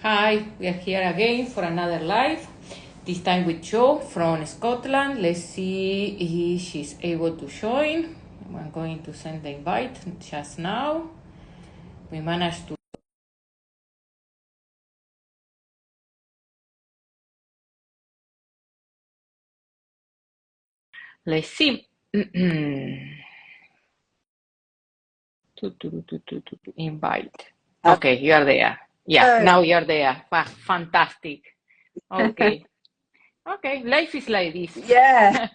Hi, we are here again for another live, this time with Jo from Scotland. Let's see if she's able to join. I'm going to send the invite just now. We managed to. Let's see. Invite. Okay, you are there. Yeah, Oh. now you're there. Fantastic. Okay. Okay, life is like this. Yeah.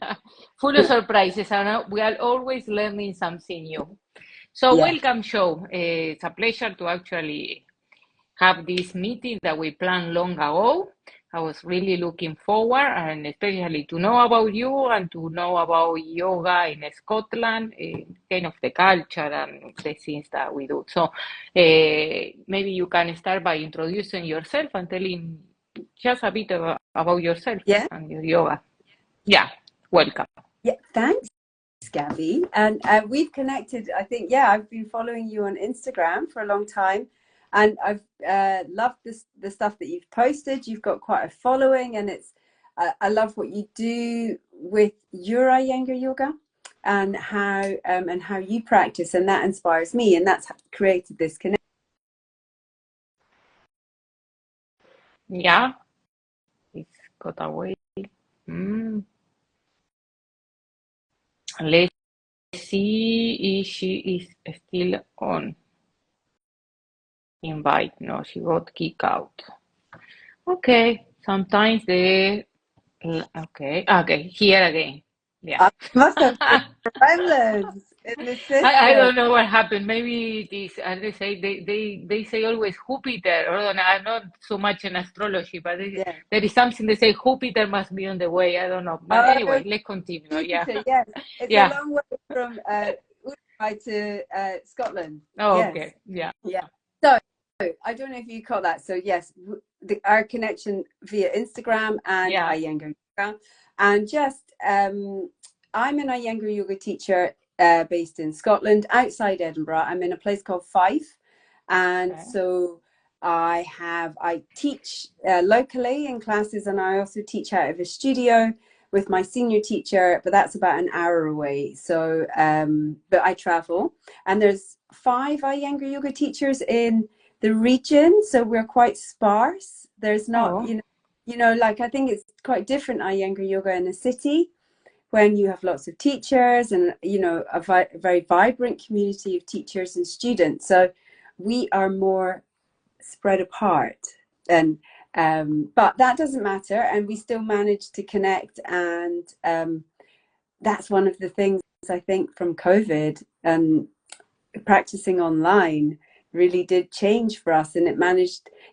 Full of surprises, and we are always learning something new. So, Yeah. welcome, show. It's a pleasure to actually have this meeting that we planned long ago. I was really looking forward, and especially to know about you and to know about yoga in Scotland, kind of the culture and the things that we do. So, maybe you can start by introducing yourself and telling just a bit about yourself Yeah. and your yoga. Yeah, welcome. Yeah. Thanks, Gabby. And we've connected, I think, I've been following you on Instagram for a long time. And I've loved the stuff that you've posted. You've got quite a following, and I love what you do with your Iyengar yoga and how you practice, and that inspires me, and that's created this connection. Yeah, it's got away. Mm. Let's see if she is still on. Invite. No, she got kicked out. Okay, sometimes okay, here again. Yeah. I must have some gremlins in the I system. don't know what happened. Maybe it is, as they say, they say always Jupiter. Or I'm not so much in astrology, but Yeah. there is something they say Jupiter must be on the way. I don't know. But Oh, anyway, let's continue. Yeah. Jupiter, yes. It's a Yeah. long way from Uruguay to Scotland. Oh, Yes. okay. Yeah. Yeah. So I don't know if you caught that. So yes, our connection via Instagram and Yeah. Iyengar Yoga. And just I'm an Iyengar Yoga teacher based in Scotland, outside Edinburgh. I'm in a place called Fife. And Okay. so I teach locally in classes, and I also teach out of a studio with my senior teacher, but that's about an hour away. So, but I travel, and there's 5 Iyengar yoga teachers in the region, so we're quite sparse. There's not, Oh. like I think it's quite different Iyengar yoga in a city when you have lots of teachers and a very vibrant community of teachers and students. So we are more spread apart, and but that doesn't matter, and we still manage to connect. And that's one of the things I think from COVID, practicing online really did change for us, and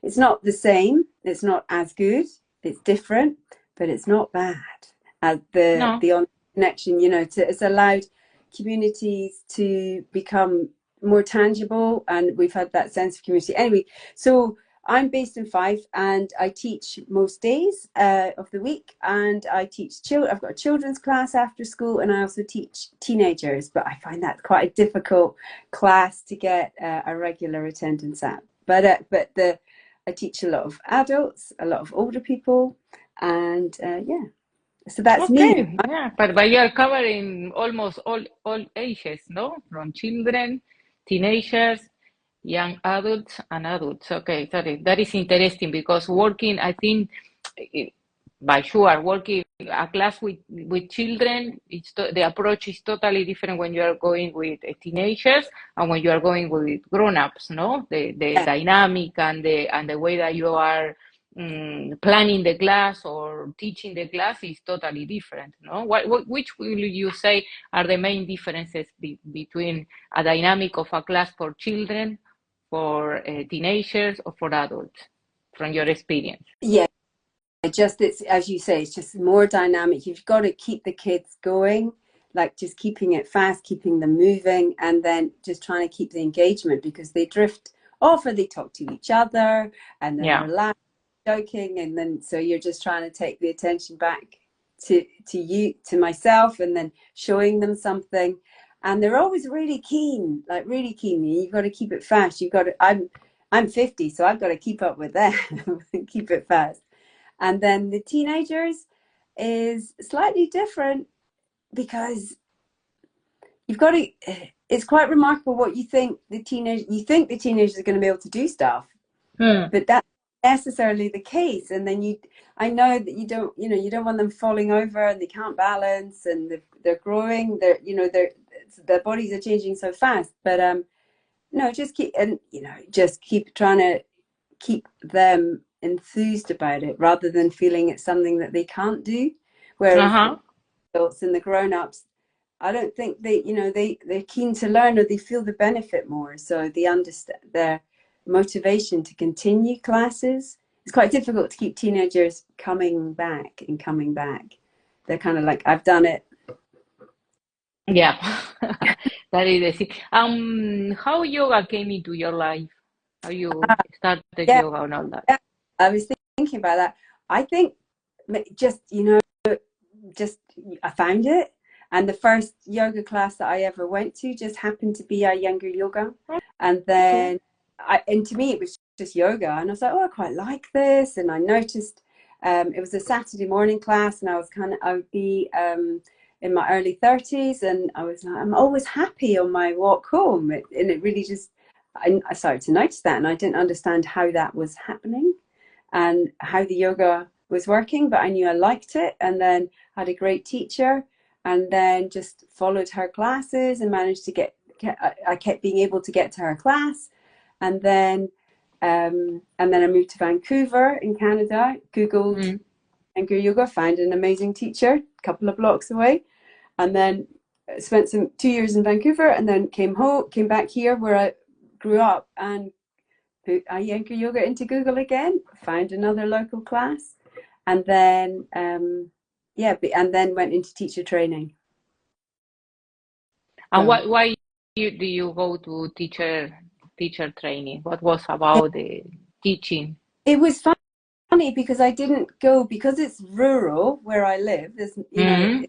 it's not the same, it's not as good, it's different, but it's not bad as No. the online connection. It's allowed communities to become more tangible, and we've had that sense of community anyway. So I'm based in Fife, and I teach most days of the week, and I teach I've got a children's class after school, and I also teach teenagers, but I find that quite a difficult class to get a regular attendance at. But I teach a lot of adults, a lot of older people, and so that's me. Okay, yeah, but you are covering almost all ages, no? From children, teenagers, young adults, and adults. Okay, that is interesting because working, I think, eh, by sure, working a class with children, the approach is totally different when you are going with teenagers and when you are going with grown-ups, no? The Yeah. dynamic and the way that you are planning the class or teaching the class is totally different, no? Which will you say are the main differences between a dynamic of a class for children, for teenagers, or for adults, from your experience? Yeah, it's as you say, it's just more dynamic. You've got to keep the kids going, like just keeping it fast, keeping them moving, and then just trying to keep the engagement, because they drift off or they talk to each other, and then Yeah. they're laughing, joking, and then so you're just trying to take the attention back to myself, and then showing them something, and they're always really keen, like really keen. You've got to keep it fast. You've got to. I'm 50, so I've got to keep up with them, keep it fast. And then the teenagers is slightly different because you've got to, it's quite remarkable what you think the teenagers are going to be able to do stuff, Hmm. but that's necessarily the case. And then I know that you don't want them falling over and they can't balance and they're growing, their bodies are changing so fast. But no, just keep trying to keep them enthused about it rather than feeling it's something that they can't do. Whereas Uh-huh. adults and the grown-ups, I don't think they're keen to learn, or they feel the benefit more, so they understand their motivation to continue classes. It's quite difficult to keep teenagers coming back and coming back. They're kind of like, I've done it. Yeah. That is the thing. How yoga came into your life? How you started Yeah, yoga and all that? yeah. I was thinking about that. I think just just I found it, and the first yoga class that I ever went to just happened to be Iyengar yoga, and Okay. then and to me it was just yoga, and I was like, oh, I quite like this, and I noticed it was a Saturday morning class, and I would be in my early 30s, and I was like, I'm always happy on my walk home, and it really just I started to notice that, and I didn't understand how that was happening and how the yoga was working, but I knew I liked it, and then had a great teacher, and then just followed her classes and managed to I kept being able to get to her class, and then I moved to Vancouver in Canada, Googled Mm. Iyengar yoga, found an amazing teacher a couple of blocks away, and then spent 2 years in Vancouver, and then came back here where I grew up, and put Iyengar yoga into Google again, found another local class, and then and then went into teacher training. And So why do you go to teacher training? What was it, about the teaching? it was funny because I didn't go because it's rural where I live. There's Mm.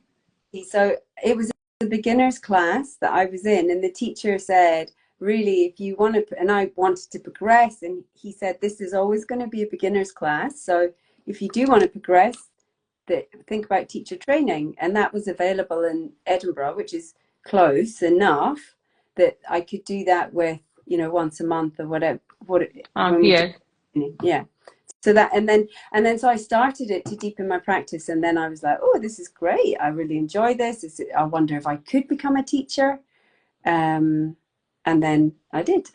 so it was a beginner's class that I was in, and the teacher said, really, if you want to, and I wanted to progress, and he said, this is always going to be a beginner's class. So if you do want to progress, think about teacher training. And that was available in Edinburgh, which is close enough that I could do that with, once a month or whatever, when we Yes. do, yeah. So that, and then so I started it to deepen my practice, and then I was like, oh, this is great, I really enjoy this. I wonder if I could become a teacher, and then I did.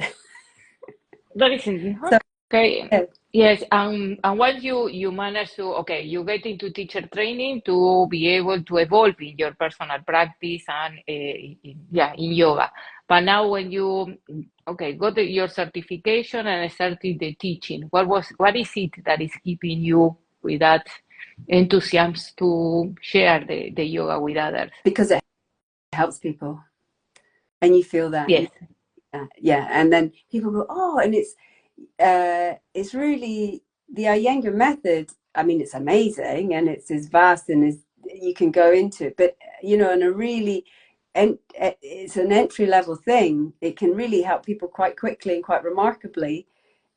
That is interesting. So Okay. yeah, Yes, and once you manage to, okay, you get into teacher training to be able to evolve in your personal practice and yeah, in yoga. But now when you, okay, got your certification and started the teaching, what is it that is keeping you with that enthusiasm to share the yoga with others? because it helps people, and you feel that, Yes. yeah, and then people go, oh, and it's really the Iyengar method. I mean, it's amazing, and it's as vast and as you can go into it, but in a really, and it's an entry level thing. It can really help people quite quickly and quite remarkably.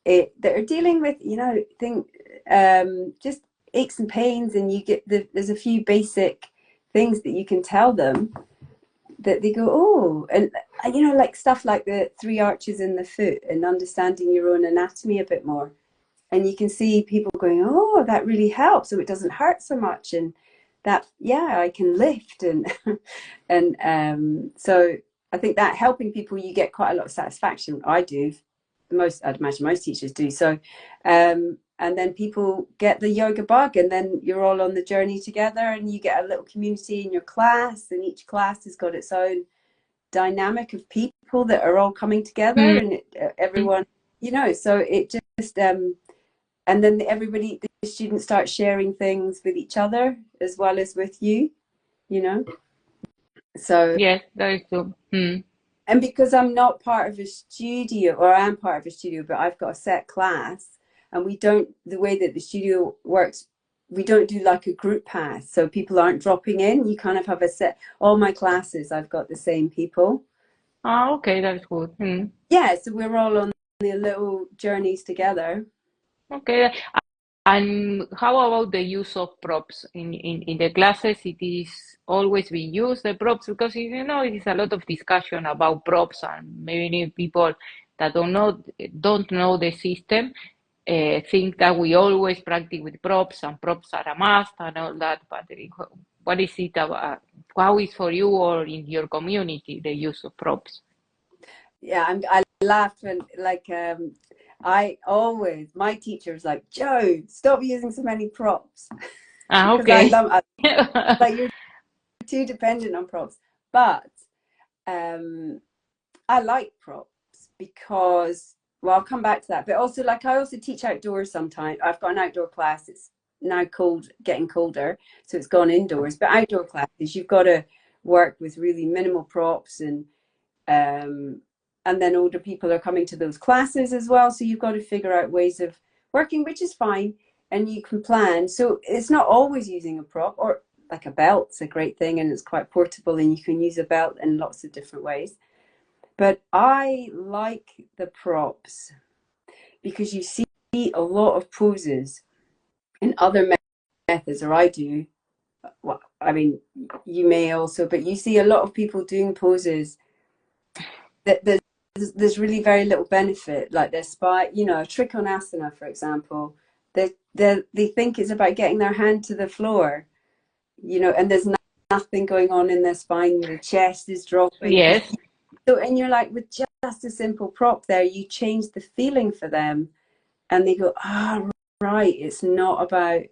That are dealing with just aches and pains, and there's a few basic things that you can tell them that they go, oh, and like stuff like the three arches in the foot and understanding your own anatomy a bit more, and you can see people going, oh, that really helps, so it doesn't hurt so much, and that, yeah, I can lift, and and so I think that helping people, you get quite a lot of satisfaction. I do. I'd imagine most teachers do. So and then people get the yoga bug, and then you're all on the journey together, and you get a little community in your class, and each class has got its own dynamic of people that are all coming together, Mm. and everyone, so it just and then the students start sharing things with each other as well as with you know so Yes, that is true. Mm. and because I'm not part of a studio, or I'm part of a studio, but I've got a set class, and we don't, the way that the studio works, we don't do like a group pass, so people aren't dropping in. You kind of have a set, all my classes, I've got the same people. Ah, okay, that's good. Mm. Yeah, so we're all on little journeys together. Okay. And how about the use of props in the classes? It is always being used, the props, because it is a lot of discussion about props, and many people that don't know the system think that we always practice with props and props are a must and all that. But what is it about? How is for you or in your community the use of props? Yeah, I laughed when my teacher's like, Joe, stop using so many props Ah, because okay. like you're too dependent on props. But um, I like props because, well, I'll come back to that. But also, like, I also teach outdoors sometimes. I've got an outdoor class. It's now getting colder, so it's gone indoors. But outdoor classes, you've got to work with really minimal props, um, and then older people are coming to those classes as well. So you've got to figure out ways of working, which is fine, and you can plan. So it's not always using a prop, or like a belt's a great thing, and it's quite portable, and you can use a belt in lots of different ways. But I like the props because you see a lot of poses in other methods, or I do. Well, I mean, you may also, but you see a lot of people doing poses that there's really very little benefit. Like their spine, a trick on asana, for example, they think it's about getting their hand to the floor, and there's nothing going on in their spine. The chest is dropping because Yes. so, and you're like, with just a simple prop there, you change the feeling for them, and they go, right, it's not about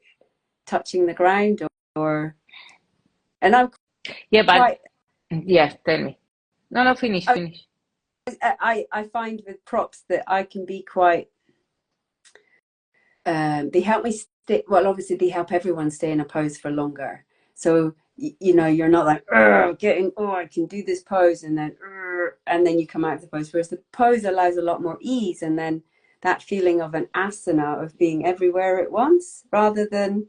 touching the ground and I'm Yeah, but quite, yes, tell me. No, no, finish, finish. I find with props that I can be quite, they help me stay, well, obviously they help everyone stay in a pose for longer. So, you're not like, I can do this pose and then you come out of the pose. Whereas the pose allows a lot more ease, and then that feeling of an asana of being everywhere at once rather than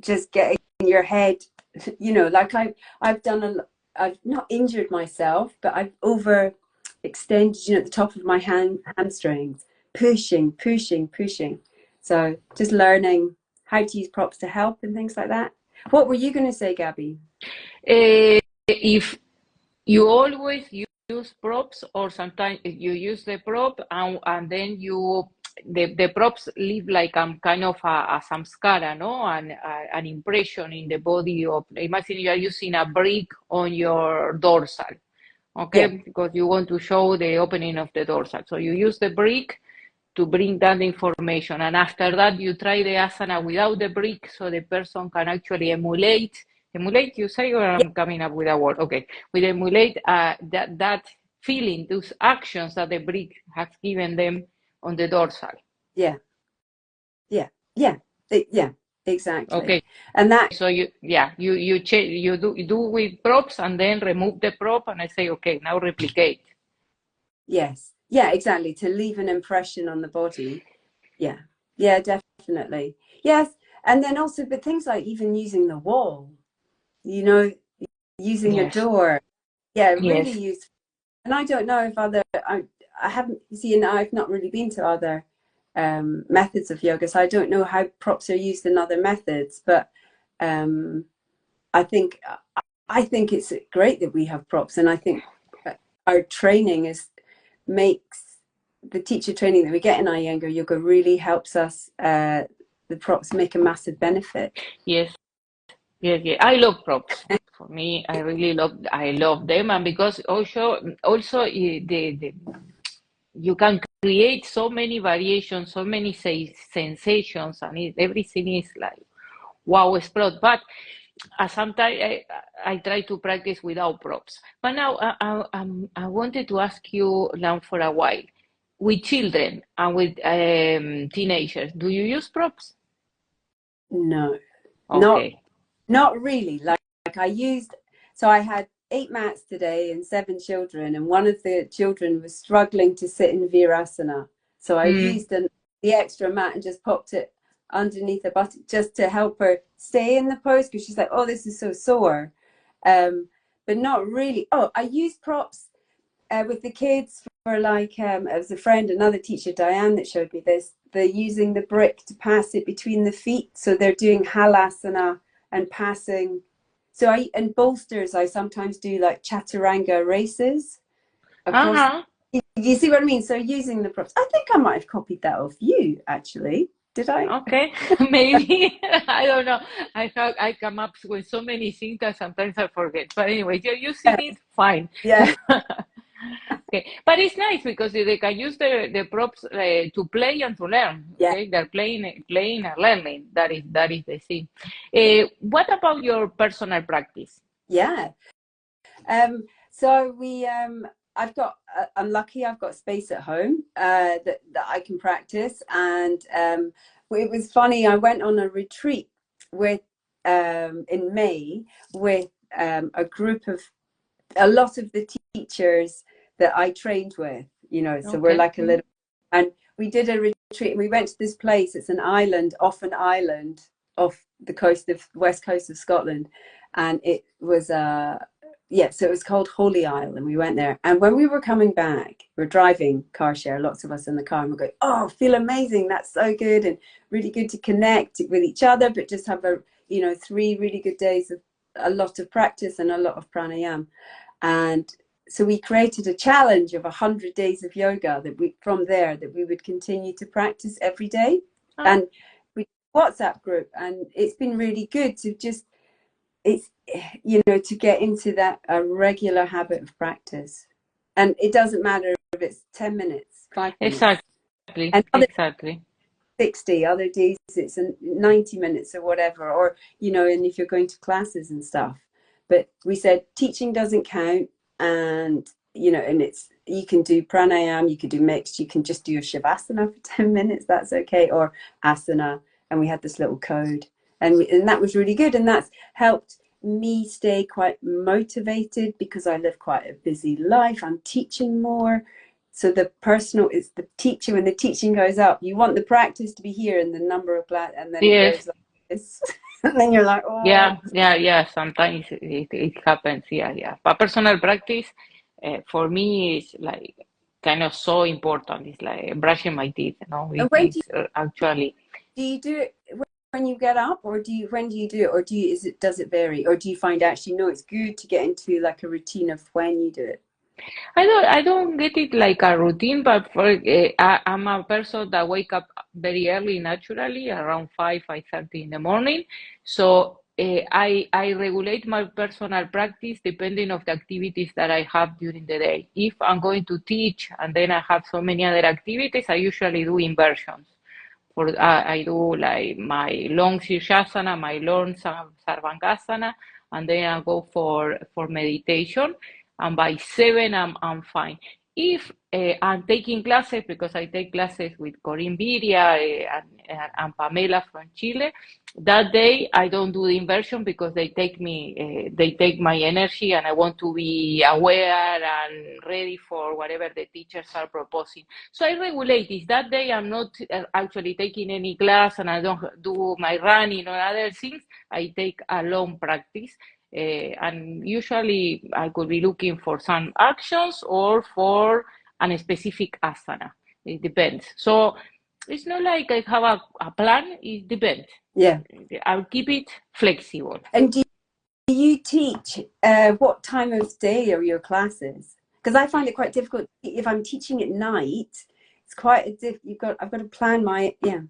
just getting your head, like I've done I've not injured myself, but I've overextended, at the top of my hamstrings, pushing. So just learning how to use props to help and things like that. What were you going to say, Gabby? If you always use props, or sometimes you use the prop and then the props leave like kind of a samskara, no, and an impression in the body of. Imagine you are using a brick on your dorsal, okay, Yeah, because you want to show the opening of the dorsal. So you use the brick to bring that information. And after that, you try the asana without the brick so the person can actually emulate, you say, or yeah, I'm coming up with a word. Okay. With emulate that feeling, those actions that the brick has given them on the dorsal. yeah, yeah, yeah, yeah, exactly. Okay. And that, So you do with props and then remove the prop and I say, okay, now replicate. yes, yeah, exactly. To leave an impression on the body. Yeah, yeah, definitely. Yes. And then also, but things like even using the wall, you know, using a Yes. door. Yeah, really Yes. useful. And I don't know if I haven't, you see, and I've not really been to other methods of yoga, so I don't know how props are used in other methods, but um, I think I think it's great that we have props, and I think our training makes the teacher training that we get in Iyengar yoga really helps us. The props make a massive benefit. Yes. Yes, yeah, I love props. For me, I love them, and because also you can create so many variations, so many sensations, and everything is like wow, explode. But sometimes I try to practice without props. But now I wanted to ask you now for a while, with children and with teenagers, do you use props? No, not Okay. not really. Like I used, so I had 8 mats today and 7 children, and one of the children was struggling to sit in Virasana. So I Mm, used the extra mat and just popped it underneath her buttock just to help her stay in the pose because she's like, oh, this is so sore. But not really. Oh, I used props. with the kids for like it was a friend, another teacher, Diane, that showed me this. They're using the brick to pass it between the feet, so they're doing halasana and passing. So and bolsters, I sometimes do like chaturanga races across. Uh-huh. You see what I mean? So using the props. I think I might have copied that off you, actually. Did I? Okay, maybe. I don't know. I come up with so many things that sometimes I forget. But anyway, you're using it, fine. Yeah. Okay, but it's nice because they can use the props to play and to learn. Yeah. Okay, they're playing and learning. That is the thing. What about your personal practice? Yeah. So I've got, I'm lucky I've got space at home that I can practice. And it was funny, I went on a retreat with, in May with a group of, a lot of the teachers that I trained with, so we're Okay. like a little, and we did a retreat and we went to this place. It's an island, off an island off the coast of west coast of Scotland. And it was yeah, so it was called Holy Isle, and we went there. And when we were coming back, we're driving car share, lots of us in the car, and we're going, oh, feel amazing, that's so good, and really good to connect with each other, but just have 3 really good days of a lot of practice and a lot of pranayam. And so we created a challenge of 100 days of yoga that we would continue to practice every day. Oh, And we WhatsApp group, and it's been really good to just, it's, to get into that a regular habit of practice. And it doesn't matter if it's 10 minutes, 5 minutes, exactly, and other exactly. 60, other days it's 90 minutes or whatever, or and if you're going to classes and stuff. But we said teaching doesn't count, and and it's, you can do pranayam, you can do mixed, you can just do a shavasana for 10 minutes, that's okay, or asana. And we had this little code, and that was really good, and that's helped me stay quite motivated because I live quite a busy life. I'm teaching more. So the personal is the teacher. When the teaching goes up, you want the practice to be here and the number of class, and then it Yes. goes like this. And then you're like, oh. Yeah. Sometimes it happens. Yeah. But personal practice, for me, is like kind of so important. It's like brushing my teeth. And when It's actually. do you do it, when you get up, or when do you do it, or does it vary, or do you find actually no, it's good to get into like a routine of when you do it? I don't get it like a routine, but I'm a person that wake up very early naturally, around 5:30 in the morning. So I regulate my personal practice depending of the activities that I have during the day. If I'm going to teach and then I have so many other activities, I usually do inversions. I do like my long Shirshasana, my long Sarvangasana, and then I go for meditation. And by 7, I'm fine. If I'm taking classes, because I take classes with Corinne Viria and Pamela from Chile, that day I don't do the inversion because they take my energy, and I want to be aware and ready for whatever the teachers are proposing. So I regulate this. That day I'm not actually taking any class, and I don't do my running or other things. I take a long practice. And usually I could be looking for some actions or for a specific asana. It depends. So it's not like I have a plan. It depends. Yeah. I'll keep it flexible. And do you teach what time of day are your classes? Because I find it quite difficult if I'm teaching at night. It's quite I've got to plan my, yeah.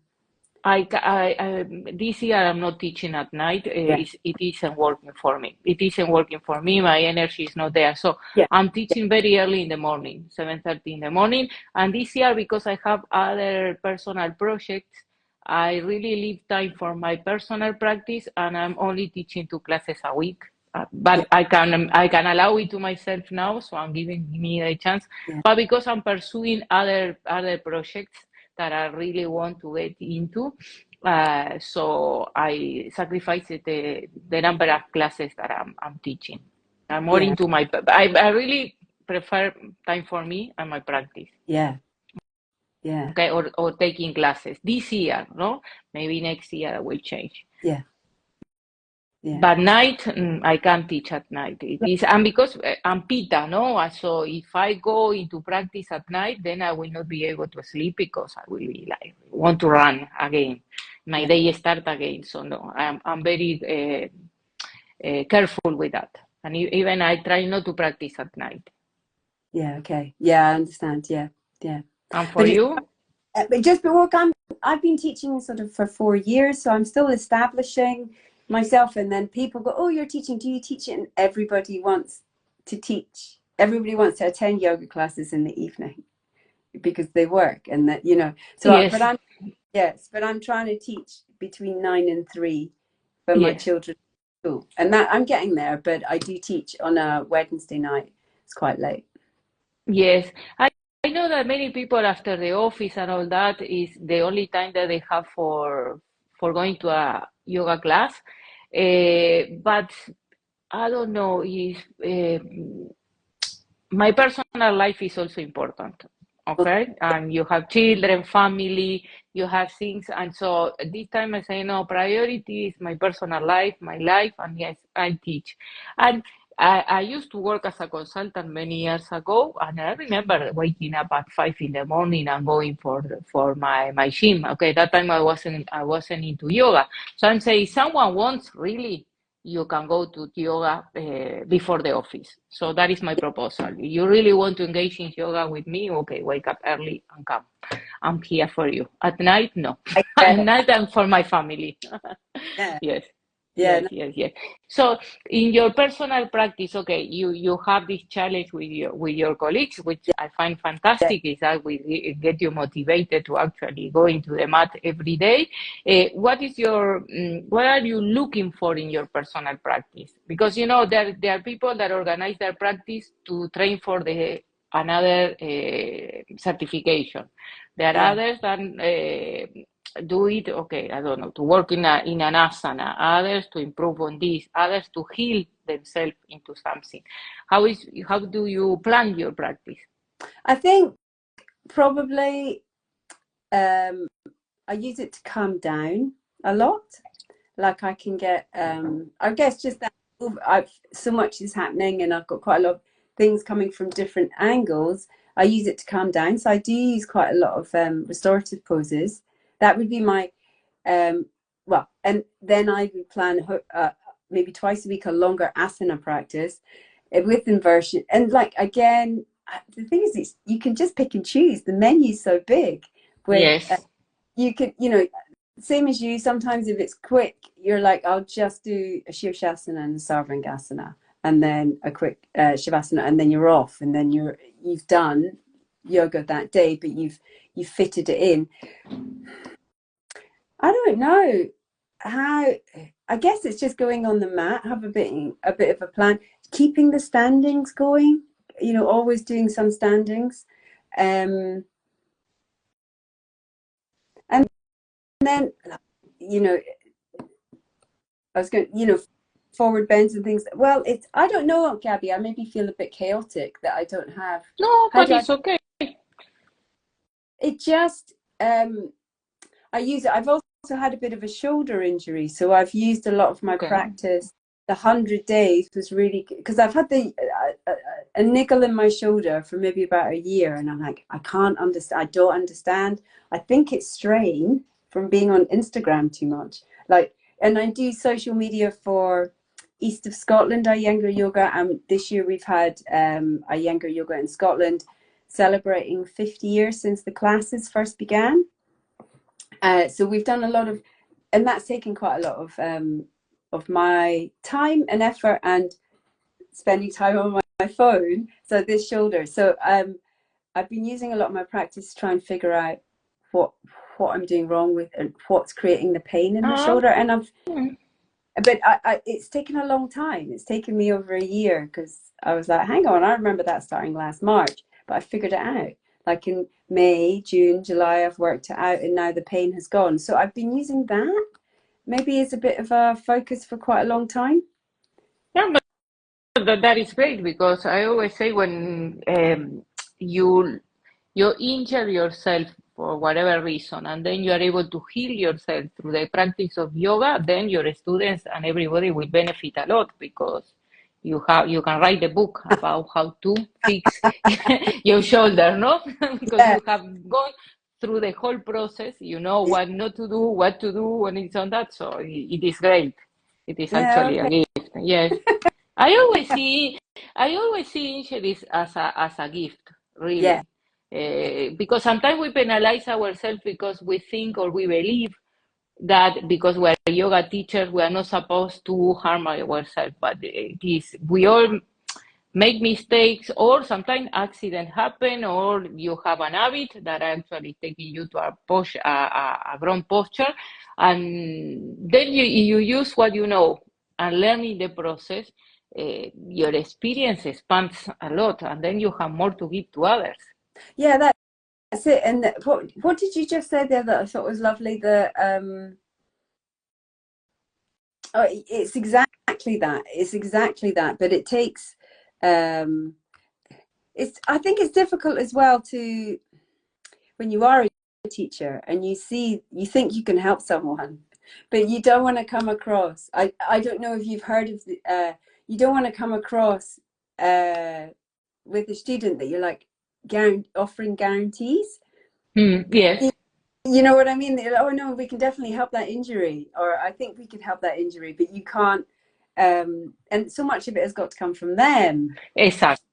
This year I'm not teaching at night. Yeah. It isn't working for me. It isn't working for me. My energy is not there. So Yeah. I'm teaching very early in the morning, 7:30 in the morning. And this year, because I have other personal projects, I really leave time for my personal practice, and I'm only teaching 2 classes a week. Yeah. But I can allow it to myself now, so I'm giving me a chance. Yeah. But because I'm pursuing other projects that I really want to get into. So I sacrifice the number of classes that I'm teaching. I'm more Yeah. into I really prefer time for me and my practice. Yeah. Yeah. Okay, or taking classes this year, no? Maybe next year I will change. Yeah. Yeah. But night, I can't teach at night. It is, and because I'm pita, no? So if I go into practice at night, then I will not be able to sleep because I will be like want to run again. My Yeah. day start again. So no, I'm very careful with that. And even I try not to practice at night. Yeah. Okay. Yeah, I understand. Yeah. Yeah. And for But it's you? but work. I've been teaching sort of for 4 years, so I'm still establishing myself. And then people go, "Oh, you're teaching. Do you teach it?" And everybody wants to teach. Everybody wants to attend yoga classes in the evening because they work, and that So, but Yes, I'm trying to teach between 9 and 3 for my yes. children at school, and that I'm getting there. But I do teach on a Wednesday night. It's quite late. Yes, I know that many people after the office and all that is the only time that they have for going to a yoga class. But I don't know if my personal life is also important. Okay, and you have children, family, you have things, and so this time I say no. Priority is my personal life, and yes, I teach. And I used to work as a consultant many years ago, and I remember waking up at 5 in the morning and going for my gym. Okay, that time I wasn't into yoga, so I'm saying someone wants really you can go to yoga before the office. So that is my proposal. If you really want to engage in yoga with me, okay, wake up early and come. I'm here for you. At night, no. I At get it. night, I'm for my family. Yeah. Yes. Yeah. Yes, yes, yes. So in your personal practice, okay, you have this challenge with your colleagues, which I find Yeah. fantastic, is that we get you motivated to actually go into the mat every day. What are you looking for in your personal practice? Because there are people that organize their practice to train for the another certification. There are Yeah. others that do it, okay, I don't know, to work in an asana, others to improve on this, others to heal themselves into something. How do you plan your practice? I think probably um, I use it to calm down a lot. Like I can get, I guess just that I've so much is happening and I've got quite a lot of things coming from different angles. I use it to calm down. So I do use quite a lot of restorative poses. That would be my, and then I would plan maybe twice a week a longer asana practice with inversion. And like, again, the thing is, you can just pick and choose. The menu's so big with, Yes. you can, same as you, sometimes if it's quick, you're like, I'll just do a Shirshasana and a Sarvangasana and then a quick Shavasana and then you're off and then you've done yoga that day, but you've fitted it in. I don't know how, I guess it's just going on the mat, have a bit of a plan, keeping the standings going, always doing some standings. And then, you know, I was going, forward bends and things. Well, I don't know, Gabby. I maybe feel a bit chaotic that I don't have. No, How but do I? it's okay. It just, I use it. I've also had a bit of a shoulder injury, so I've used a lot of my Okay. practice. The 100 days was really because I've had a nickel in my shoulder for maybe about a year, and I'm like, I can't understand. I don't understand. I think it's strain from being on Instagram too much. Like, and I do social media for East of Scotland Iyengar yoga, and this year we've had Iyengar yoga in Scotland, celebrating 50 years since the classes first began. So we've done a lot of, and that's taken quite a lot of my time and effort and spending time on my phone. So this shoulder. So I've been using a lot of my practice to try and figure out what I'm doing wrong with and what's creating the pain in the Um, shoulder. And but it's taken a long time. It's taken me over a year because I was like, hang on, I remember that starting last March, but I figured it out. Like in May, June, July, I've worked it out and now the pain has gone. So I've been using that maybe as a bit of a focus for quite a long time. yeah, but that is great because I always say when you injure yourself for whatever reason, and then you are able to heal yourself through the practice of yoga, then your students and everybody will benefit a lot because you can write a book about how to fix your shoulder, no? Because Yeah, you have gone through the whole process, you know yeah, what not to do, what to do when it's on that. So it is great. It is yeah, actually a okay. gift. Yes. I always see I always see injuries as a gift, Yeah, really. Because sometimes we penalize ourselves because we think or we believe that because we are yoga teachers, we are not supposed to harm ourselves. But it is, we all make mistakes, or sometimes accident happen, or you have an habit that actually taking you to a wrong posture, and then you use what you know and learn in the process. Your experience expands a lot, and then you have more to give to others. yeah, that's it. And what did you just say there that I thought was lovely? Oh, it's exactly that. It's exactly that. But it takes, um, I think it's difficult as well to, when you are a teacher and you think you can help someone, but you don't want to come across, I don't know if you've heard of you don't want to come across with a student that you're like offering guarantees. Yes, You know what I mean? Oh no, we can definitely help that injury, or I think we could help that injury, but you can't. And so much of it has got to come from them,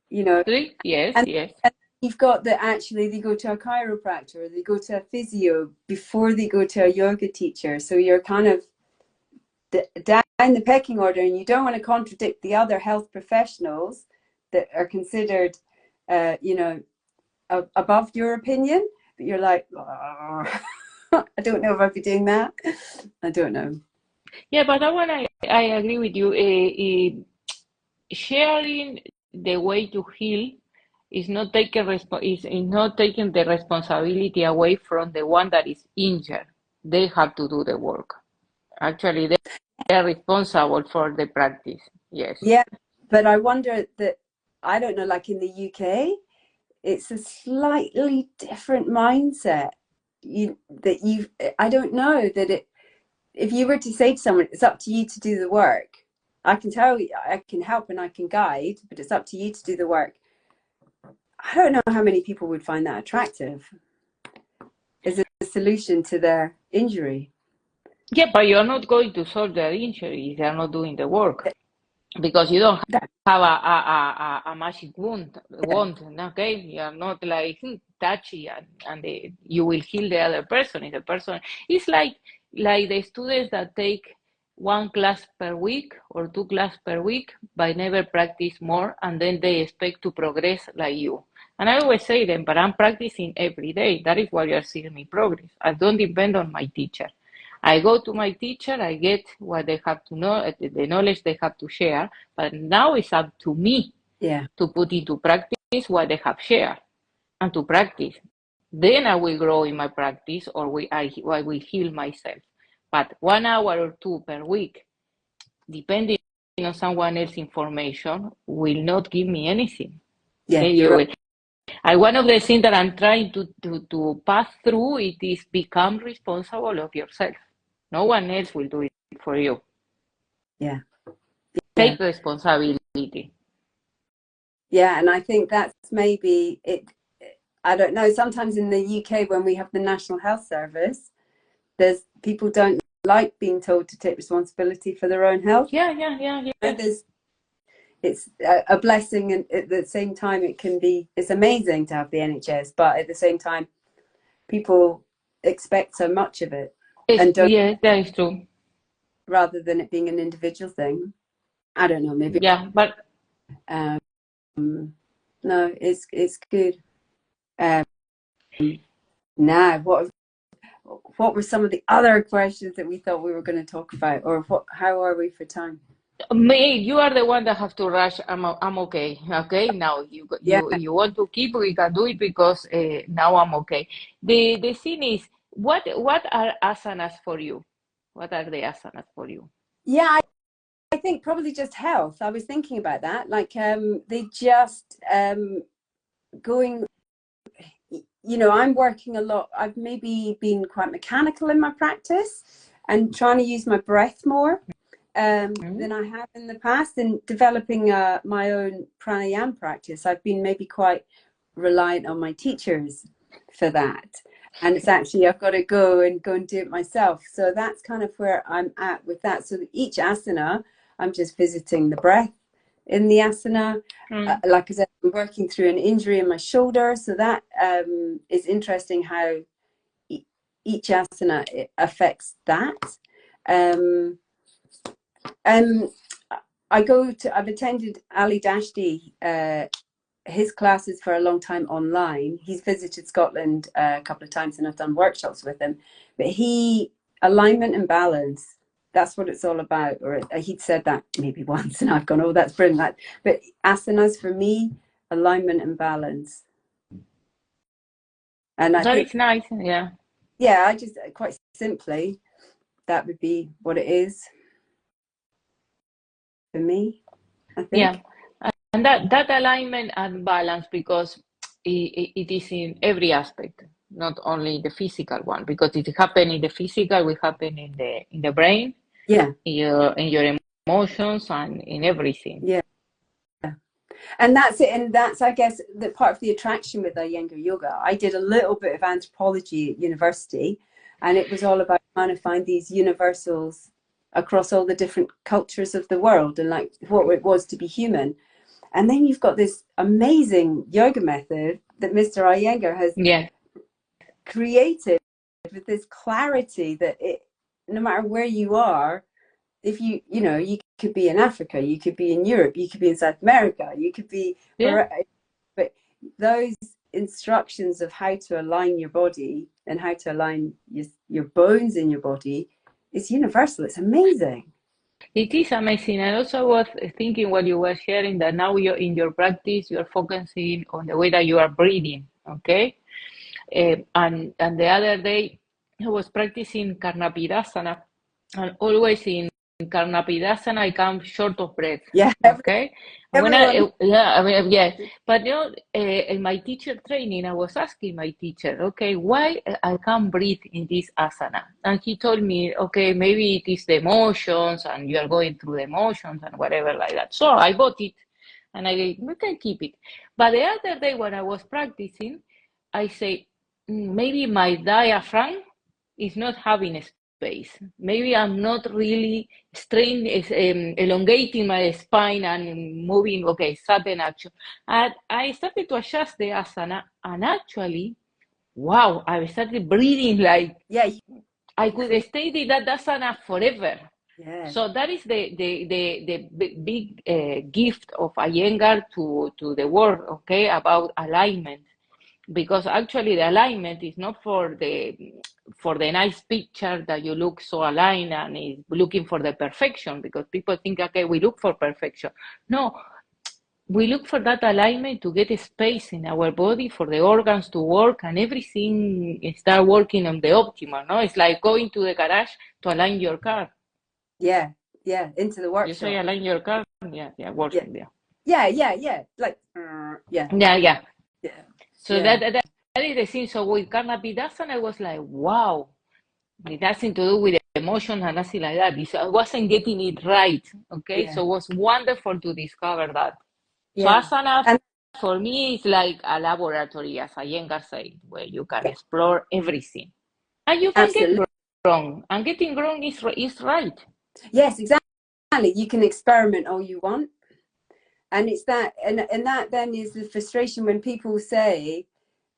you know. exactly. Yes, And, yes. and you've got that actually they go to a chiropractor or they go to a physio before they go to a yoga teacher. So you're kind of down the pecking order, and you don't want to contradict the other health professionals that are considered, you know, above your opinion. But you're like, oh, I don't know if I'd be doing that. I don't know. Yeah, but that one I agree with you. Sharing the way to heal is not taking the responsibility away from the one that is injured. They have to do the work. Actually, they are responsible for the practice. Yes. Yeah, but I wonder that, I don't know, like in the UK, it's a slightly different mindset. I don't know that if you were to say to someone, it's up to you to do the work. I can tell you, I can help and I can guide, but it's up to you to do the work. I don't know how many people would find that attractive as a solution to their injury. Yeah, but you're not going to solve their injury if they're not doing the work. Because you don't That, have a magic wand, okay? You are not like touchy, and you will heal the other person. If the person, it's like the students that take one class per week or two class per week, but never practice more, and then they expect to progress like you. And I always say them, but I'm practicing every day. That is why you are seeing me progress. I don't depend on my teacher. I go to my teacher, I get what they have to know, the knowledge they have to share, but now it's up to me yeah, to put into practice what they have shared and to practice. Then I will grow in my practice, or I will heal myself. But 1 hour or two per week, depending on someone else's information, will not give me anything. yeah, Okay, you're right. one of the things that I'm trying to pass through it is become responsible of yourself. No one else will do it for you. Yeah, yeah, Take responsibility. yeah. And I think that's maybe it. I don't know. Sometimes in the UK, when we have the National Health Service, there's people don't like being told to take responsibility for their own health. Yeah, yeah, yeah, yeah. It's a blessing, and at the same time, it's amazing to have the NHS, but at the same time, people expect so much of it and don't, Yeah, that is true. rather than it being an individual thing. I don't know. Maybe. Yeah, but Um, no, it's good. Um, now, what were some of the other questions that we thought we were going to talk about, or what? How are we for time? me, you are the one that have to rush. I'm okay. Okay, now Yeah, you want to keep, we can do it because now I'm okay. The thing is, what are asanas for you? What are the asanas for you? yeah. I think probably just health. I was thinking about that. Like they just going. you know, I'm working a lot. I've maybe been quite mechanical in my practice and trying to use my breath more than I have in the past. And developing my own pranayama practice, I've been maybe quite reliant on my teachers for that. And it's actually, I've got to go and do it myself. So that's kind of where I'm at with that. So each asana, I'm just visiting the breath in the asana. Like I said, I'm working through an injury in my shoulder. So that is interesting how each asana affects that. I've attended Ali Dashti, his classes for a long time online. He's visited Scotland a couple of times and I've done workshops with him. But alignment and balance, that's what it's all about. Or he'd said that maybe once and I've gone, oh, that's brilliant. But asanas for me, alignment and balance. And I That think, is nice. Yeah. yeah, I just quite simply, that would be what it is for me, I think. Yeah. And that alignment and balance, because it is in every aspect, not only the physical one, because it happen in the physical, will happen in the brain, Yeah. in your emotions, and in everything. Yeah. And that's it. And that's, I guess, the part of the attraction with Iyengar yoga. I did a little bit of anthropology at university, and it was all about trying to find these universals across all the different cultures of the world and like what it was to be human. And then you've got this amazing yoga method that Mr. Iyengar has Yeah. created with this clarity that no matter where you are, if you know, you could be in Africa, you could be in Europe, you could be in South America, you could be Yeah. but those instructions of how to align your body and how to align your bones in your body is universal. It's amazing. It is amazing. And also I was thinking while you were sharing that now you're in your practice, you're focusing on the way that you are breathing. Okay. And the other day I was practicing Karnapidasana, and always in Karnapidasana I come short of breath. Yeah, Okay, and when everyone. yeah, I mean, yeah, but you know, in my teacher training, I was asking my teacher, okay, why I can't breathe in this asana, and he told me, okay, maybe it is the emotions, and you are going through the emotions and whatever like that. So I bought it, and we can keep it. But the other day when I was practicing, I say, maybe my diaphragm is not having space. Maybe I'm not really elongating my spine and moving, okay, sudden action. And I started to adjust the asana, and actually, wow, I started breathing like Yeah, I could stay in that asana forever. yeah, So that is the big gift of Iyengar to the world, okay, about alignment, because actually the alignment is not for the nice picture that you look so aligned and is looking for the perfection, because people think, okay, we look for perfection. No, we look for that alignment to get a space in our body for the organs to work and everything start working on the optimal. No, it's like going to the garage to align your car. yeah, yeah, into the You say workshop. align your car, yeah, yeah, Yeah, working there. yeah, like yeah, Yeah, yeah. yeah, So yeah, that is the thing. So with Karnapidasana, I was like, wow, it nothing to do with emotion and nothing like that. I wasn't getting it right. Okay, yeah, so it was wonderful to discover that. So yeah, asana and for me is like a laboratory, as Iyengar said, where you can explore everything and you can get absolutely. wrong. And getting wrong is right. Yes, exactly. You can experiment all you want. And it's that, and that then is the frustration when people say,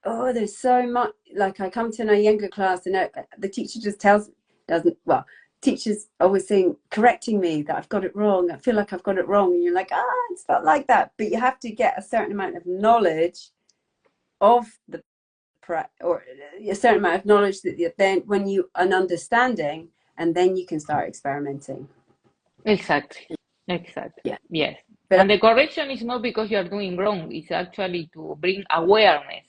oh, there's so much, like I come to a younger class and the teacher just doesn't, well, teachers always saying, correcting me that I've got it wrong. I feel like I've got it wrong. And you're like, it's not like that. But you have to get a certain amount of knowledge of the, or a certain amount of knowledge that then when you, an understanding, and then you can start experimenting. Exactly. Exactly. Yeah. Yes. But And the correction is not because you are doing wrong. It's actually to bring awareness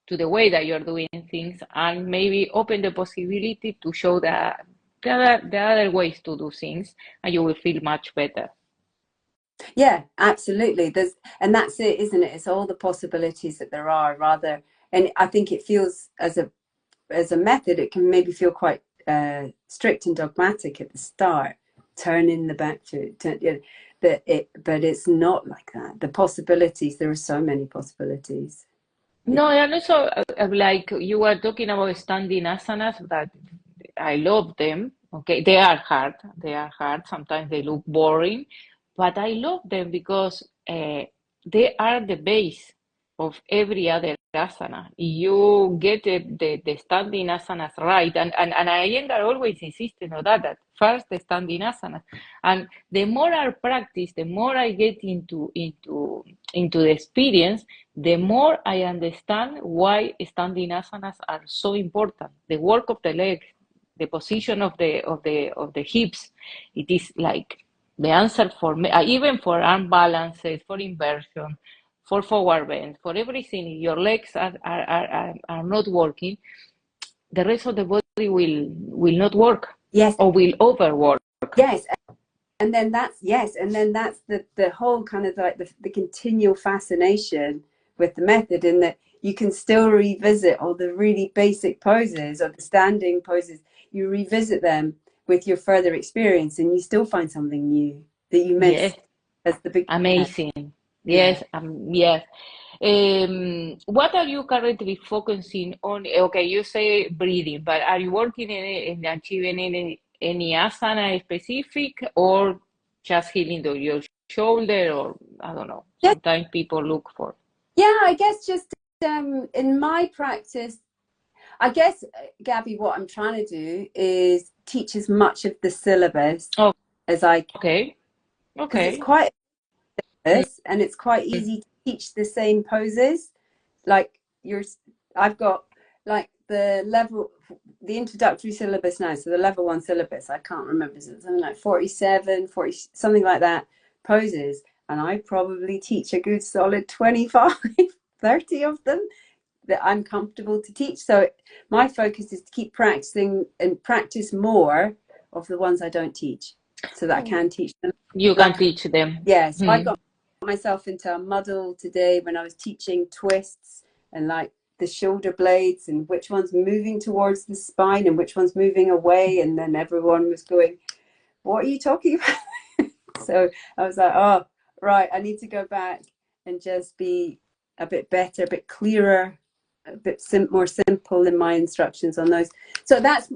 to the way that you're doing things and maybe open the possibility to show the other ways to do things, and you will feel much better. yeah, absolutely. And that's it, isn't it? It's all the possibilities that there are, rather, and I think it feels as a method, it can maybe feel quite strict and dogmatic at the start. Turn in the back foot, but it's not like that. The possibilities, there are so many possibilities. No, and also like you were talking about standing asanas, that I love them. Okay, they are hard. They are hard. Sometimes they look boring, but I love them because they are the base of every other asana. You get the standing asanas right, and Iyengar always insisted on that first the standing asanas. And the more I practice, the more I get into the experience, the more I understand why standing asanas are so important. The work of the legs, the position of the hips, it is like the answer for me, even for arm balances, for inversion, for forward bend, for everything. If your legs are not working, the rest of the body will not work, Yes, or will overwork. yes. And then that's the whole kind of like the continual fascination with the method, in that you can still revisit all the really basic poses or the standing poses. You revisit them with your further experience, and you still find something new that you Yes, missed as the beginner. amazing. Yeah. Yes, yes. What are you currently focusing on? Okay, you say breathing, but are you working in achieving any asana specific, or just healing your shoulder, or I don't know. Yeah, Sometimes people look for. yeah, I guess just in my practice, I guess, Gabby, what I'm trying to do is teach as much of the syllabus Oh, as I can, okay, because it's okay. quite Mm, this, and it's quite easy to teach the same poses. Like I've got like the introductory syllabus now, so the level 1 syllabus, I can't remember, is it something like 47, 40, something like that, poses, and I probably teach a good solid 25, 30 of them that I'm comfortable to teach. So my focus is to keep practicing and practice more of the ones I don't teach, so that I can teach them. You can Like, teach them. yeah, so I Mm. got myself into a muddle today when I was teaching twists and like the shoulder blades and which one's moving towards the spine and which one's moving away, and then everyone was going, what are you talking about? So I was like, oh right, I need to go back and just be a bit better, a bit clearer, a bit more simple in my instructions on those. So that's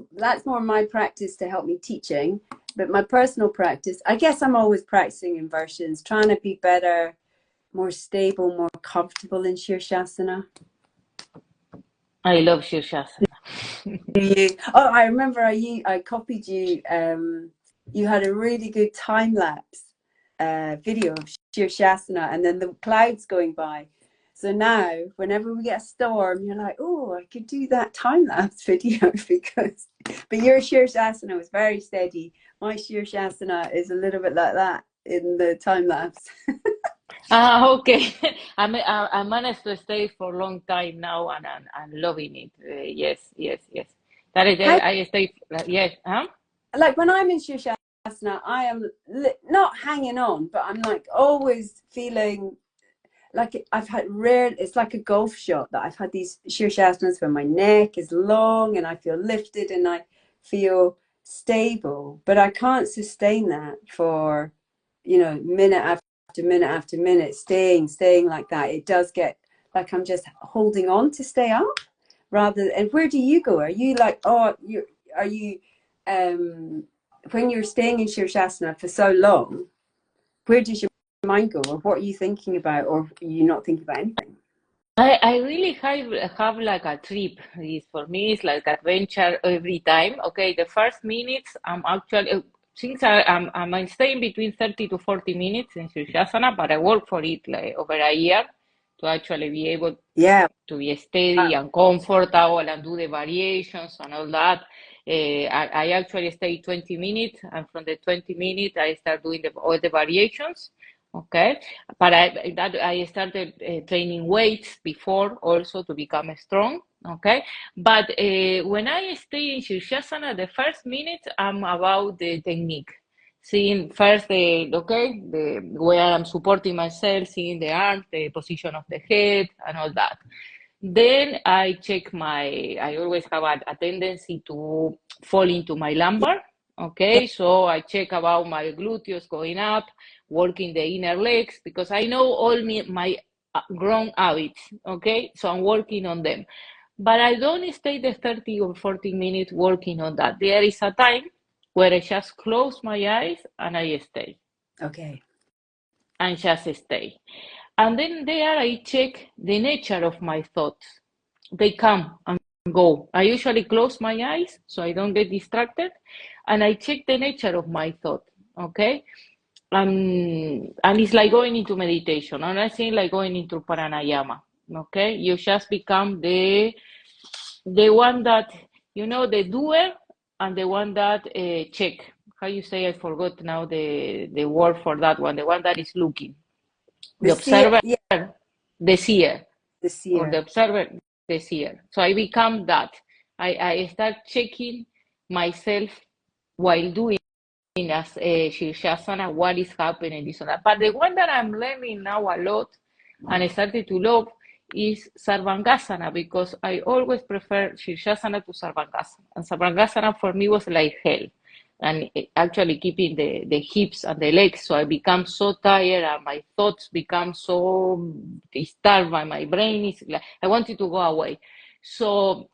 more my practice to help me teaching. But my personal practice, I guess I'm always practicing inversions, trying to be better, more stable, more comfortable in Shirshasana. I love Shirshasana. Oh, I remember I copied you. You had a really good time lapse video of Shirshasana, and then the clouds going by. So now, whenever we get a storm, you're like, oh, I could do that time lapse video because. But your Shirshasana was very steady. My Shirshasana is a little bit like that in the time lapse. Okay. I managed to stay for a long time now, and I'm loving it. Yes, yes, yes. That is, How, I stay. Yes, huh? like when I'm in Shirshasana, I am not hanging on, but I'm like always feeling like I've had rare, it's like a golf shot that I've had these Shirshasanas where my neck is long and I feel lifted and I feel stable, but I can't sustain that for, minute after minute after minute, staying like that. It does get like I'm just holding on to stay up rather. And where do you go? Are you like, are you, when you're staying in Shirshasana for so long, where does your mind go, or what are you thinking about, or are you not thinking about anything? I really have like a trip. For me, it's like adventure every time. Okay, the first minutes, I'm actually, since I'm staying between 30 to 40 minutes in Sushasana, but I work for it like over a year to actually be able Yeah. to be steady and comfortable and do the variations and all that. I actually stay 20 minutes, and from the 20 minutes, I start doing all the variations. Okay, but I started training weights before also to become strong. Okay, but when I stay in Shirshasana, the first minute I'm about the technique, seeing first the where I'm supporting myself, seeing the arms, the position of the head, and all that. Then I check I always have a tendency to fall into my lumbar. Yeah. Okay, so I check about my gluteus going up, working the inner legs, because I know all my grown habits. Okay, so I'm working on them. But I don't stay the 30 or 40 minutes working on that. There is a time where I just close my eyes and I stay Okay. and just stay. And then there I check the nature of my thoughts. They come and go. I usually close my eyes so I don't get distracted, and I check the nature of my thought. Okay, and it's like going into meditation. And I think like going into pranayama. Okay, you just become the one that the doer and the one that check. How you say? I forgot now the word for that one. The one that is looking, The the seer, observer, yeah, the seer, the or the seer. observer this year. So I become that. I start checking myself while doing as Shirshasana, what is happening, this and that. But the one that I'm learning now a lot and I started to love is Sarvangasana, because I always prefer Shirshasana to Sarvangasana. And Sarvangasana for me was like hell. And actually keeping the hips and the legs, so I become so tired and my thoughts become so disturbed, and my brain is like, I want it to go away. So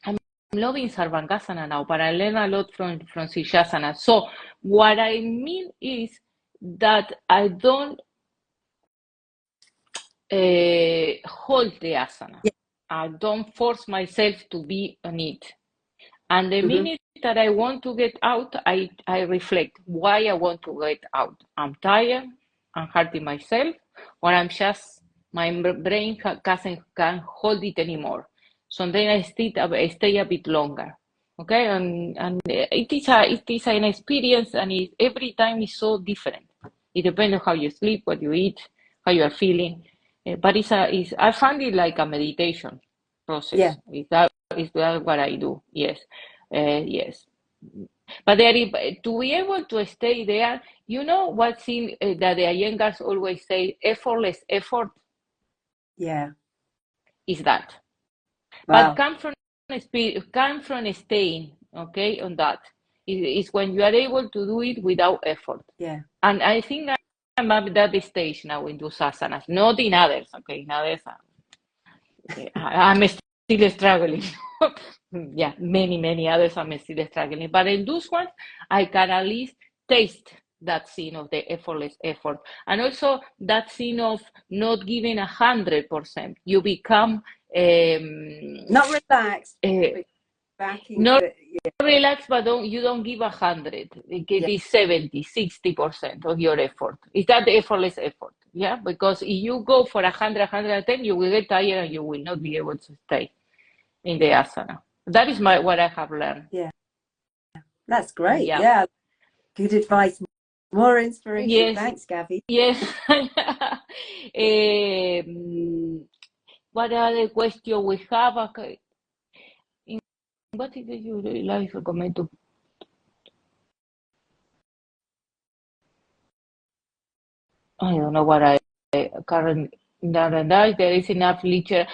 I'm loving Sarvangasana now, but I learn a lot from Shirshasana. So what I mean is that I don't hold the asana. Yeah. I don't force myself to be on it. And the Hmm. minute that I want to get out, I reflect why I want to get out. I'm tired, I'm hurting myself, or my brain can't hold it anymore. So then I stay a bit longer. Okay, and it is an experience, and every time is so different. It depends on how you sleep, what you eat, how you are feeling. But I find it like a meditation Yeah. process. Is that what I do? Yes, yes. But to be able to stay there, what's in that the Iyengars always say, effortless effort Yeah. is that. But Wow. come from staying, okay, on that. Is when you are able to do it without effort. Yeah. And I think I'm at that stage now in those asanas, not in others, okay? In others, I'm still struggling. Yeah, many others I'm still struggling. But in those ones, I can at least taste that scene of the effortless effort. And also that scene of not giving 100%. You become Not relaxed, uh, but backing, not but yeah. relaxed, but you don't give 100. It Yeah. is 70, 60% of your effort. Is that the effortless effort? Yeah, because if you go for 110, you will get tired and you will not be able to stay in the asana. That is what I have learned. Yeah. That's great. Yeah. Yeah. Good advice. More inspiration. Yes. Thanks, Gabby. Yes. What other question we have? Okay. What is it you like recommend to? I don't know what I current nowadays. There is enough literature.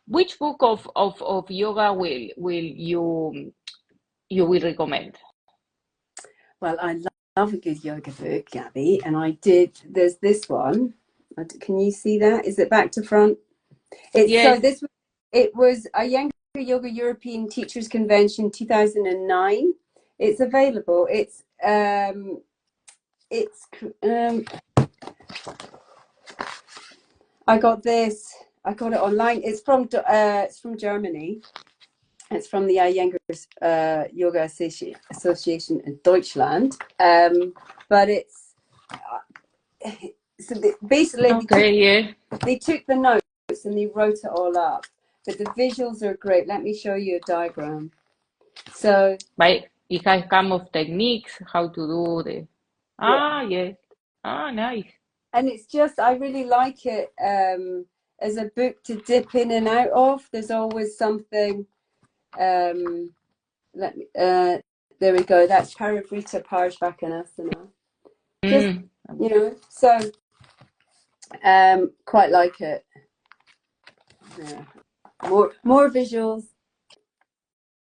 Which book of yoga will you will recommend? Well, I love a good yoga book, Gabby. And there's this one. Can you see that? Is it back to front? Yes. It was a Iyengar Yoga European Teachers Convention 2009. It's available. It's I got it online. It's from Germany. It's from the Iyengar Yoga Association in Deutschland. But it's basically Okay. Yeah. they took the notes and they wrote it all up. But the visuals are great. Let me show you a diagram. So It has come of techniques, how to do the. yeah, Yes. Nice. and it's just I really like it as a book to dip in and out of. There's always something. Let me. There we go. That's Parivrita Parishvakanasana. Just Mm. so quite like it. Yeah. More visuals.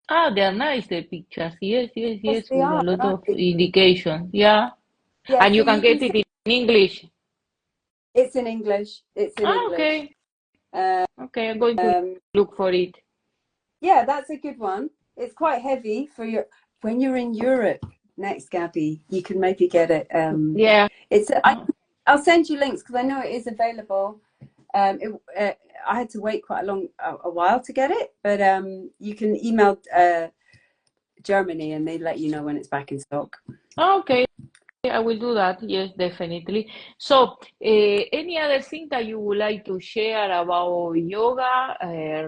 Ah, they're nice, the pictures. Yes, yes, Yes, yes, they with a are, lot aren't of they? indication. Yeah. Yeah, And so you can you can get say it in English. it's in English. It's in Ah, English. okay. Okay, I'm going to Um, look for it. yeah, that's a good one. It's quite heavy for your when you're in Europe next, Gabby. You can maybe get it. Yeah. It's I'll send you links because I know it is available. I had to wait quite a while to get it, but you can email Germany and they let you know when it's back in stock. Okay. I will do that. Yes, definitely. So, any other thing that you would like to share about yoga,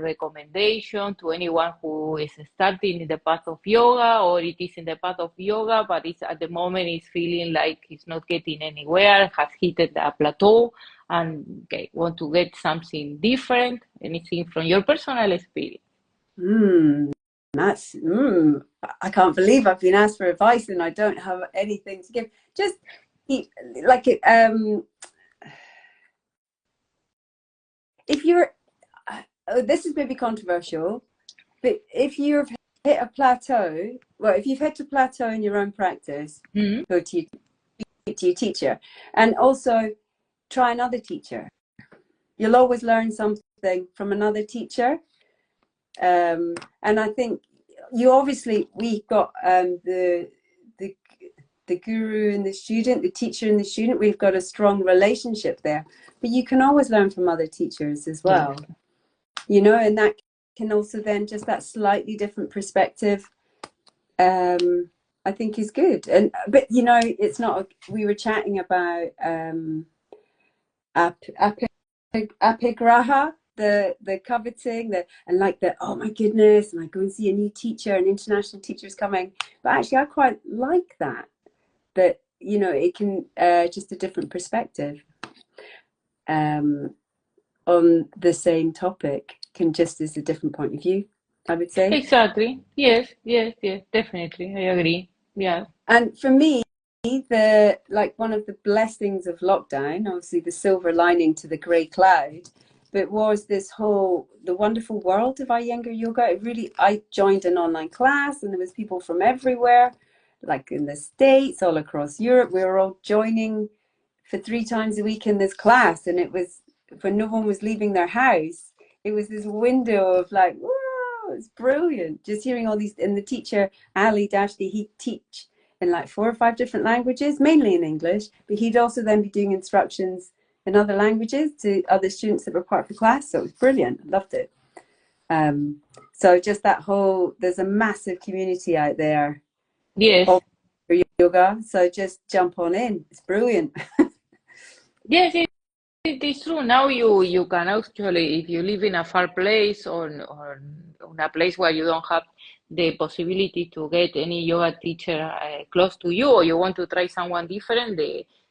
recommendation to anyone who is starting in the path of yoga, or it is in the path of yoga, but it's at the moment is feeling like it's not getting anywhere, has hit a plateau, and okay, want to get something different? Anything from your personal experience? That's I can't believe I've been asked for advice and I don't have anything to give. Just like it, if you're this is maybe controversial, but if you've hit a plateau, well, if you've hit a plateau in your own practice, Hmm. go to your teacher and also try another teacher. You'll always learn something from another teacher. And I think we've got the the guru and the student, the teacher and the student. We've got a strong relationship there, but you can always learn from other teachers as Yes. well, you know, and that can also then just that slightly different perspective. I think is good, and but you know, it's not. We were chatting about apigraha, the coveting, and like the oh my goodness, and I go and see a new teacher, an international teacher is coming. But actually, I quite like that. That you know, it can just a different perspective on the same topic can just as a different point of view. I would say. Exactly. Yes, yes, yes, definitely. I agree. Yeah. And for me, the like one of the blessings of lockdown, obviously the silver lining to the grey cloud, but was this whole the wonderful world of Iyengar yoga. It really, I joined an online class, and there was people from everywhere, like in the States, all across Europe. We were all joining for 3 times a week in this class, and it was when no one was leaving their house. It was this window of like, whoa, it's brilliant. Just hearing all these, and the teacher Ali Dashti, he'd teach in like 4 or 5 different languages, mainly in English, but he'd also then be doing instructions in other languages to other students that were part of the class. So it was brilliant. I loved it. So just that whole, there's a massive community out there Yes. for yoga. So just jump on in. It's brilliant. Yes, it is true. Now you can actually, if you live in a far place or in a place where you don't have the possibility to get any yoga teacher close to you, or you want to try someone different,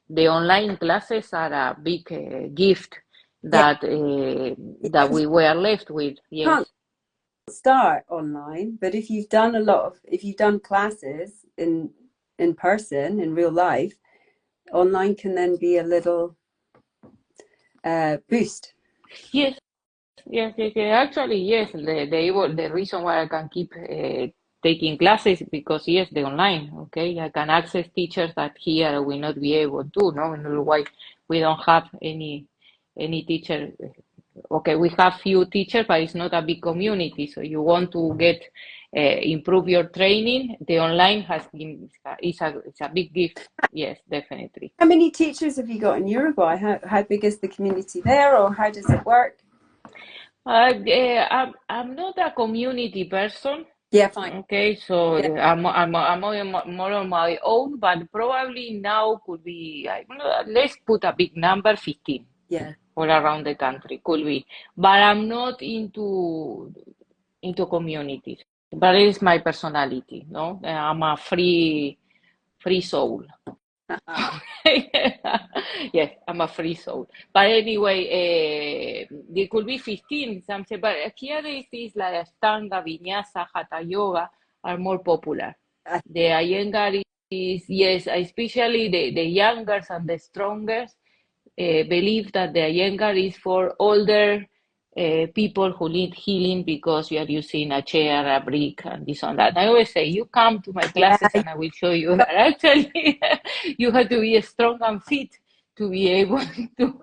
the online classes are a big gift Yeah. that we were left with. You Yes. can't start online, but if you've done classes in person, in real life, online can then be a little boost. Yes. Yes, yes, yes. Actually, yes. The reason why I can keep taking classes because yes, the online. Okay, I can access teachers that here will not be able to. No, in Uruguay we don't have any teacher. Okay, we have few teachers, but it's not a big community. So you want to get improve your training. The online has been it's a big gift. Yes, definitely. How many teachers have you got in Uruguay? How big is the community there, or how does it work? I'm not a community person. Yeah, fine. Okay, so Yeah, I'm more on my own, but probably now could be, I don't know, let's put a big number, 15 yeah. all around the country, could be. But I'm not into communities. But it is my personality, no? I'm a free soul. Yes, I'm a free soul. But anyway, there could be 15, some say, but here it is like Ashtanga, Vinyasa, Hatha Yoga are more popular. I- The Iyengar is, yes, especially the youngers and the strongest believe that the Iyengar is for older people who need healing because you are using a chair, a brick, and this and that. I always say, you come to my Yeah, classes and I will show you that actually you have to be strong and fit to be able to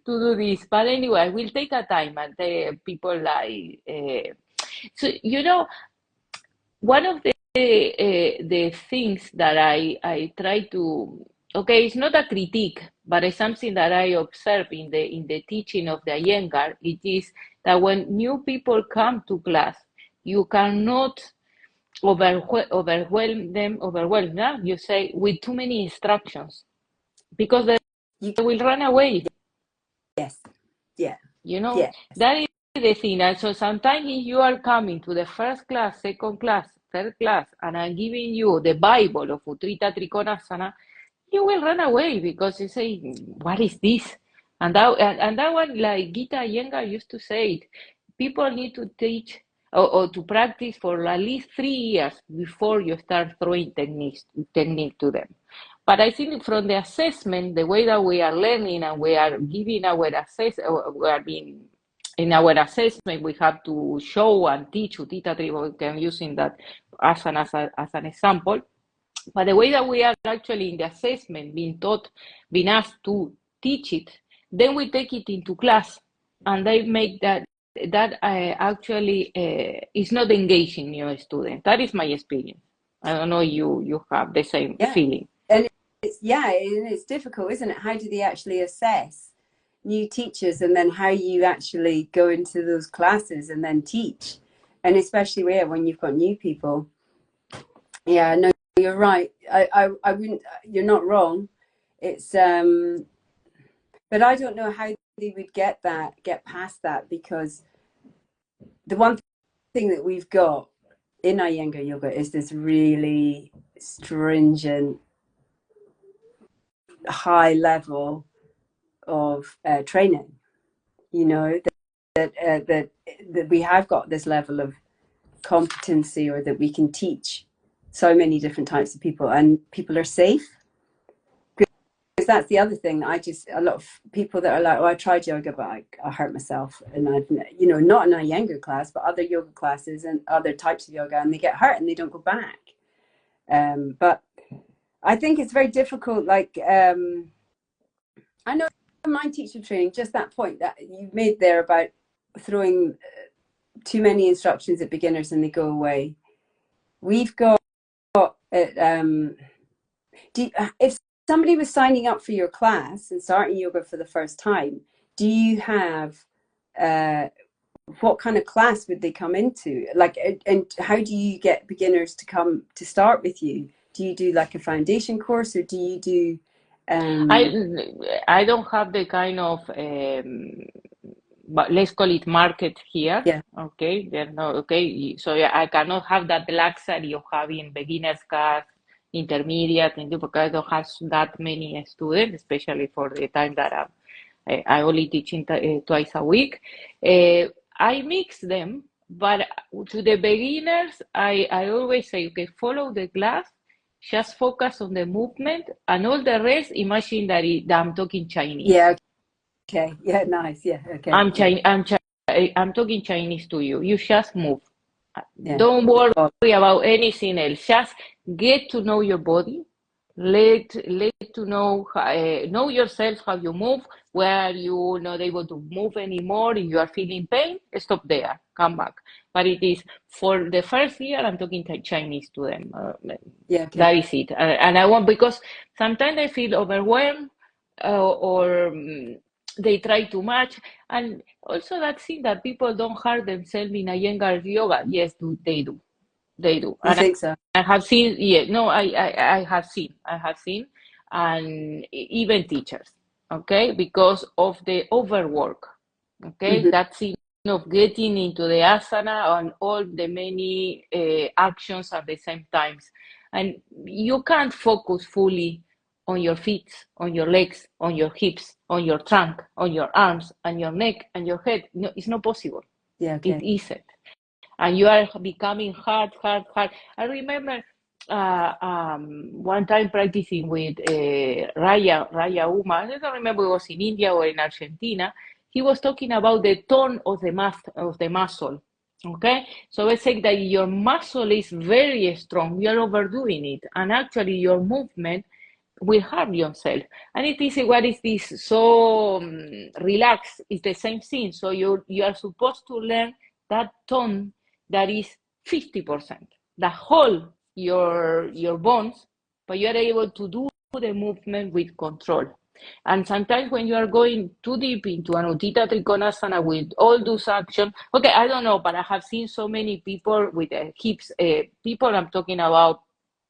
do this. But anyway, we'll take a time and people like, so, one of the things that I try to, okay, it's not a critique, but it's something that I observe in the teaching of the Iyengar. It is that when new people come to class, you cannot overwhelm them, you say, with too many instructions, because they you will run away. yes, yeah, You know, yes. that is the thing. And so sometimes if you are coming to the first class, second class, third class, and I'm giving you the Bible of Uttrita Trikonasana, you will run away because you say, what is this? And that one, like Gita Iyengar used to say it, people need to teach or to practice for at least 3 years before you start throwing technique to them. But I think from the assessment, the way that we are learning and we are giving our we are being in our assessment, we have to show and teach Utita Trikonasana. I'm using that as an example. But the way that we are actually in the assessment, being taught, being asked to teach it, then we take it into class, and they make that actually is not engaging your student. That is my experience. I don't know you have the same Yeah, feeling. and it's difficult, isn't it? How do they actually assess new teachers, and then how you actually go into those classes and then teach, and especially when you've got new people. Yeah, no, you're right. I wouldn't. You're not wrong. It's but I don't know how they would get past that, because the one thing that we've got in Iyengar yoga is this really stringent, high level of training. You know that we have got this level of competency, or that we can teach so many different types of people, and people are safe. Because that's the other thing. A lot of people that are like, oh, I tried yoga, but I hurt myself, and I've, not in a Iyengar class, but other yoga classes and other types of yoga, and they get hurt and they don't go back. But I think it's very difficult. Like, I know in my teacher training, just that point that you made there about throwing too many instructions at beginners and they go away. We've got if somebody was signing up for your class and starting yoga for the first time, do you have what kind of class would they come into? Like, and how do you get beginners to come to start with you? Do you do like a foundation course, or do you do I don't have the kind of but let's call it market here. yeah, Okay, they're not okay. So yeah, I cannot have that luxury of having beginners class, intermediate, and because I don't have that many students, especially for the time that I only teach twice a week. I mix them, but to the beginners, I always say, okay, follow the class, just focus on the movement, and all the rest, imagine that I'm talking Chinese. yeah, okay, yeah, nice, yeah, okay, I'm yeah, Chinese. I'm talking Chinese to you. You just move. yeah, Don't worry about anything else. Just get to know your body. Let to know yourself, how you move. Where you're not able to move anymore, if you are feeling pain, stop there. Come back. But it is for the first year. I'm talking Chinese to them. yeah, okay, That is it. And I want, because sometimes I feel overwhelmed, or they try too much. And also that thing that people don't hurt themselves in Iyengar yoga. Yes, they do. They do. you And think so? I have seen, yeah, no, I have seen, and even teachers, okay, because of the overwork, okay, Mm-hmm. that thing of getting into the asana and all the many actions at the same times. And you can't focus fully on your feet, on your legs, on your hips, on your trunk, on your arms, and your neck, and your head. No, it's not possible. Yeah, It okay, isn't. And you are becoming hard. I remember one time practicing with Raya Uma. I don't remember it was in India or in Argentina. he was talking about the tone of the muscle. Okay, so let's say that your muscle is very strong, you are overdoing it, and actually your movement will harm yourself. And it is what is this so relaxed? It's the same thing. So you are supposed to learn that tone that is 50%, that hold your bones, but you are able to do the movement with control. And sometimes when you are going too deep into an Utthita Trikonasana with all those actions, okay, I don't know, but I have seen so many people with hips, people I'm talking about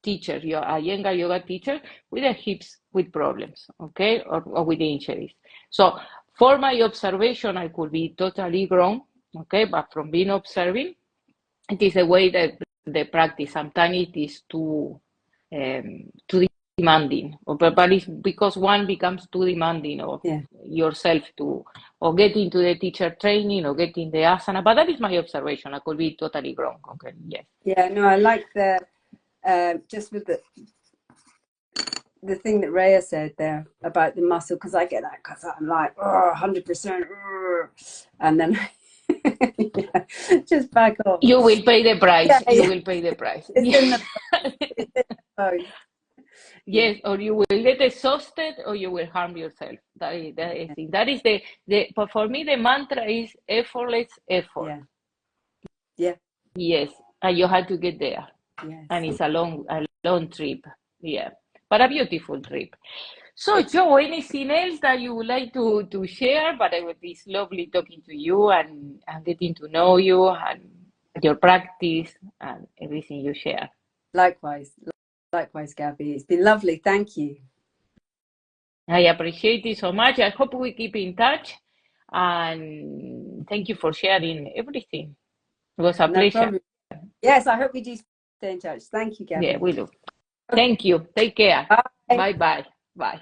teachers, your Iyengar yoga teacher with the hips with problems, okay, or with injuries. So for my observation, I could be totally wrong, okay, but from being observing, it is a way that the practice sometimes it is too demanding, but it's because one becomes too demanding of yourself to or get into the teacher training or get in the asana. But that is my observation. I could be totally wrong. Okay, yes. Yeah, no, I like the just with the thing that Rhea said there about the muscle, because I get that because I'm like, oh, 100%, and then just back off. You will pay the price. Yeah, you will pay the price. It's in the phone. Yes, or you will get exhausted or you will harm yourself. That is the but for me the mantra is effortless effort. Yeah. Yes, and you have to get there. Yes. And it's a long trip. Yeah, but a beautiful trip. So, Joe, anything else that you would like to share? But it would be lovely talking to you and getting to know you and your practice and everything you share. Likewise, Gabby. It's been lovely. Thank you. I appreciate it so much. I hope we keep in touch. And thank you for sharing everything. It was a pleasure. Problem. Yes, I hope we do stay in touch. Thank you, Gabby. Yeah, we do. Thank you. Take care. Bye. Bye-bye. Bye.